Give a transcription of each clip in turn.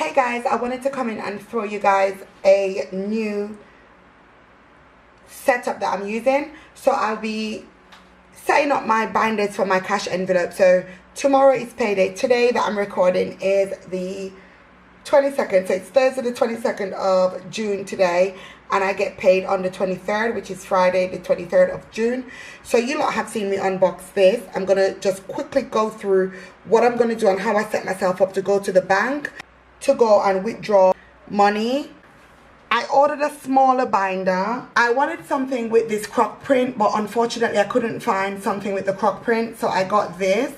Hey guys, I wanted to come in and throw you guys a new setup that I'm using. So I'll be setting up my binders for my cash envelope. So tomorrow is payday. Today that I'm recording is the 22nd, so it's Thursday the 22nd of June today, and I get paid on the 23rd, which is Friday the 23rd of June. So you lot have seen me unbox this. I'm gonna just quickly go through what I'm gonna do and how I set myself up to go to the bank to go and withdraw money. I ordered a smaller binder. I wanted something with this croc print, but unfortunately I couldn't find something with the croc print, so I got this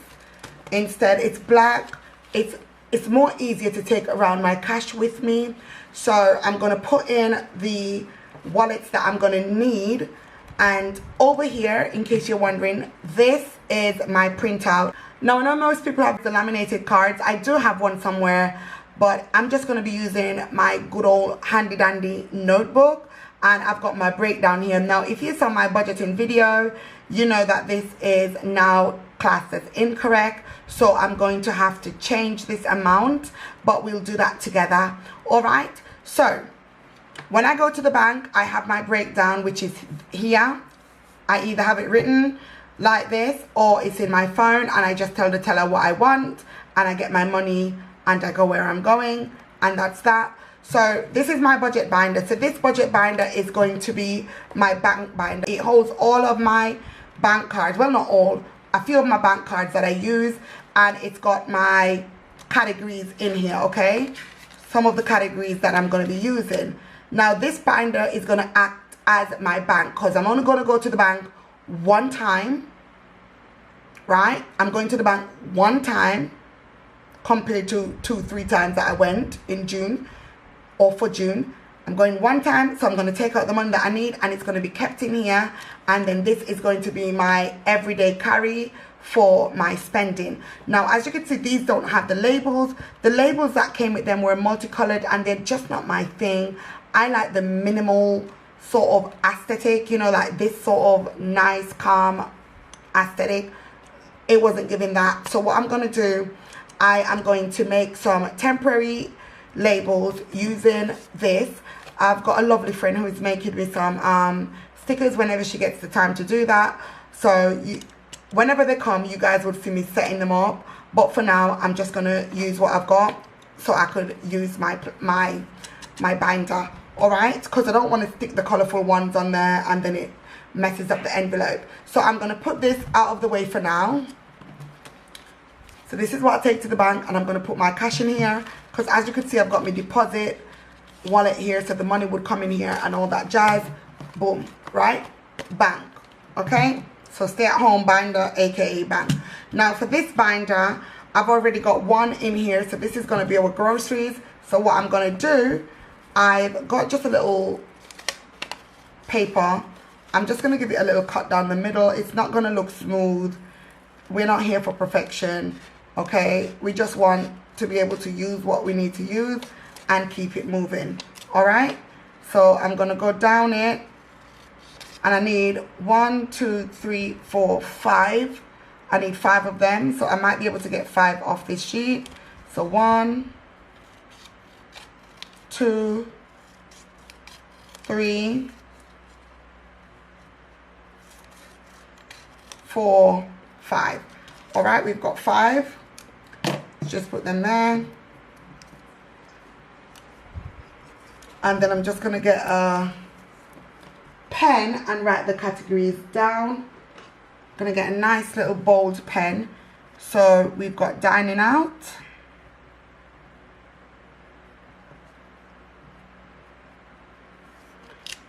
instead. It's black. It's more easier to take around my cash with me. So I'm going to put in the wallets that I'm going to need. And over here, in case you're wondering, this is my printout. Now, I know most people have the laminated cards. I do have one somewhere, but I'm just going to be using my good old handy dandy notebook. And I've got my breakdown here. Now, if you saw my budgeting video, you know that this is now classed as incorrect. So I'm going to have to change this amount, but we'll do that together. All right. So when I go to the bank, I have my breakdown, which is here. I either have it written like this or it's in my phone, and I just tell the teller what I want and I get my money and I go where I'm going, and that's that. So this is my budget binder. So this budget binder is going to be my bank binder. It holds all of my bank cards. Well, not all. A few of my bank cards that I use, and it's got my categories in here, okay? Some of the categories that I'm going to be using. Now, this binder is going to act as my bank because I'm only going to go to the bank one time, right? I'm going to the bank one time compared to 2-3 times that I went in June or for June. I'm going one time, so I'm going to take out the money that I need, and it's going to be kept in here. And then this is going to be my everyday carry for my spending. Now, as you can see, these don't have the labels. The labels that came with them were multicolored, and they're just not my thing. I like the minimal sort of aesthetic, you know, like this sort of nice, calm aesthetic. It wasn't giving that. So what I'm going to do, I am going to make some temporary labels using this. I've got a lovely friend who is making me some stickers whenever she gets the time to do that. So whenever they come, you guys would see me setting them up. But for now, I'm just going to use what I've got so I could use my binder. All right? Because I don't want to stick the colorful ones on there and then it messes up the envelope. So I'm going to put this out of the way for now. So this is what I take to the bank, and I'm going to put my cash in here. Because as you can see, I've got my deposit wallet here, so the money would come in here and all that jazz. Boom, right? Bank. Okay? So stay at home binder, aka bank. Now for this binder, I've already got one in here. So this is going to be our groceries. So what I'm going to do, I've got just a little paper. I'm just going to give it a little cut down the middle. It's not going to look smooth. We're not here for perfection. Okay? We just want to be able to use what we need to use and keep it moving. All right, so I'm gonna go down it, and I need 1, 2, 3, 4, 5. I need 5 of them, so I might be able to get 5 off this sheet. So 1, 2, 3, 4, 5. All right, we've got 5. Just put them there. And then I'm just going to get a pen and write the categories down. Going to get a nice little bold pen. So we've got dining out.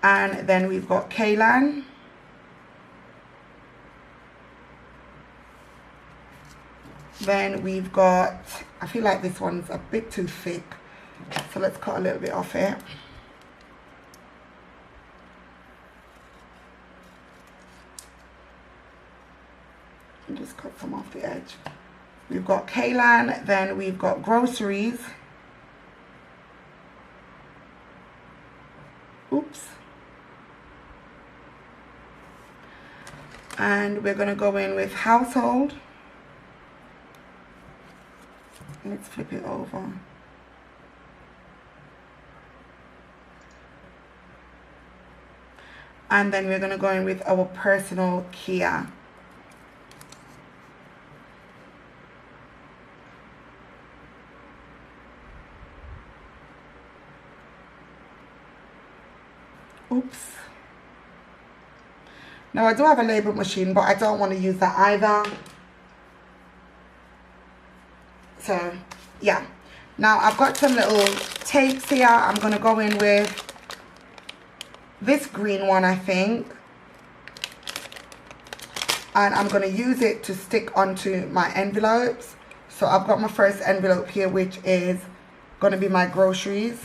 And then we've got Kaylan. Then we've got, I feel like this one's a bit too thick, so let's cut a little bit off it. And just cut some off the edge. We've got Kaylan, then we've got groceries. Oops. And we're going to go in with household. Let's flip it over. And then we're going to go in with our personal care. Oops. Now I do have a label machine, but I don't want to use that either. So yeah, now I've got some little tapes here. I'm going to go in with this green one, I think, and I'm going to use it to stick onto my envelopes. So I've got my first envelope here, which is going to be my groceries.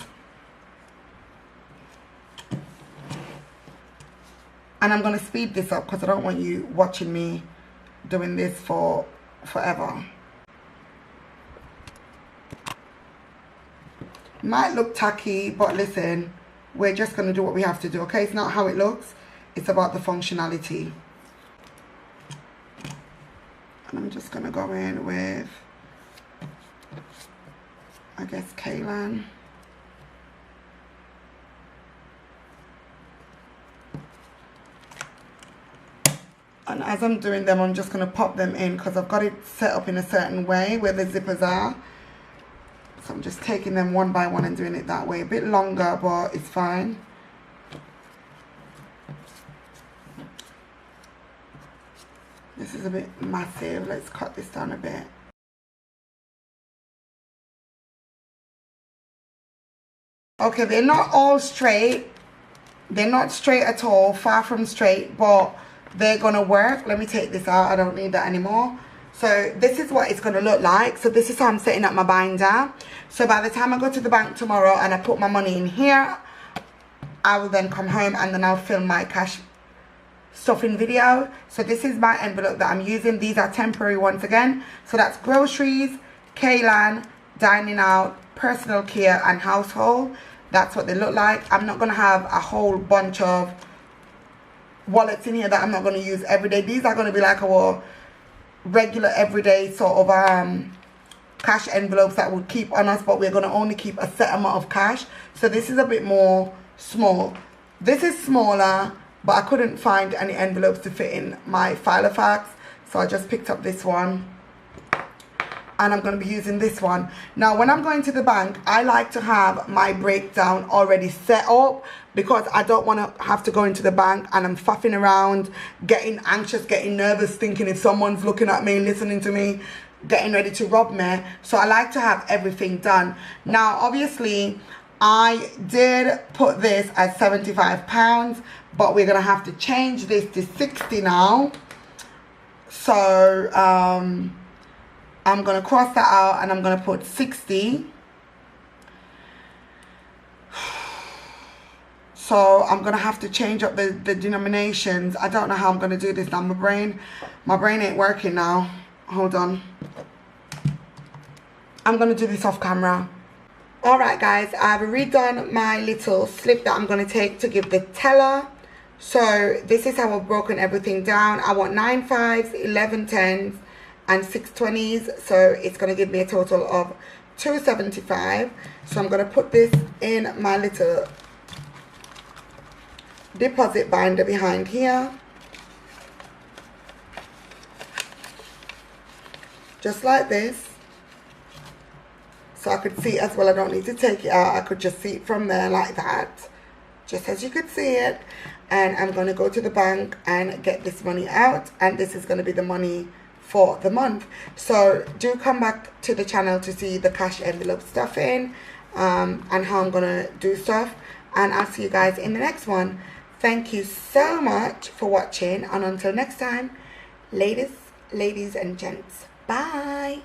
And I'm going to speed this up because I don't want you watching me doing this for forever. Might look tacky, but listen, we're just going to do what we have to do, okay? It's not how it looks. It's about the functionality. And I'm just going to go in with, I guess, Kaylan. And as I'm doing them, I'm just going to pop them in because I've got it set up in a certain way where the zippers are. So I'm just taking them one by one and doing it that way. A bit longer, but it's fine. This is a bit massive. Let's cut this down a bit. Okay, they're not all straight. They're not straight at all. Far from straight, but they're gonna work. Let me take this out. I don't need that anymore. So this is what it's gonna look like. So this is how I'm setting up my binder. So by the time I go to the bank tomorrow and I put my money in here, I will then come home and then I'll film my cash stuffing video. So this is my envelope that I'm using. These are temporary once again. So that's groceries, Kaylan, dining out, personal care, and household. That's what they look like. I'm not gonna have a whole bunch of wallets in here that I'm not going to use every day. These are going to be like our regular everyday sort of cash envelopes that we'll keep on us, but we're going to only keep a set amount of cash. So this is a bit more small. This is smaller, but I couldn't find any envelopes to fit in my Filofax, so I just picked up this one. And I'm going to be using this one. Now, when I'm going to the bank, I like to have my breakdown already set up because I don't want to have to go into the bank and I'm faffing around, getting anxious, getting nervous, thinking if someone's looking at me, listening to me, getting ready to rob me. So I like to have everything done. Now, obviously, I did put this at £75, but we're going to have to change this to 60 now. So, I'm going to cross that out and I'm going to put 60. So I'm going to have to change up the denominations. I don't know how I'm going to do this now. My brain ain't working now. Hold on. I'm going to do this off camera. Alright guys, I've redone my little slip that I'm going to take to give the teller. So this is how I've broken everything down. I want 9 5s, 11 10s. And 6 20s, so it's going to give me a total of 275. So I'm going to put this in my little deposit binder behind here, just like this, so I could see it as well. I don't need to take it out, I could just see it from there like that, just as you could see it. And I'm going to go to the bank and get this money out, and this is going to be the money for the month. So do come back to the channel to see the cash envelope stuffing and how I'm gonna do stuff, and I'll see you guys in the next one. Thank you so much for watching, and until next time, ladies and gents, bye.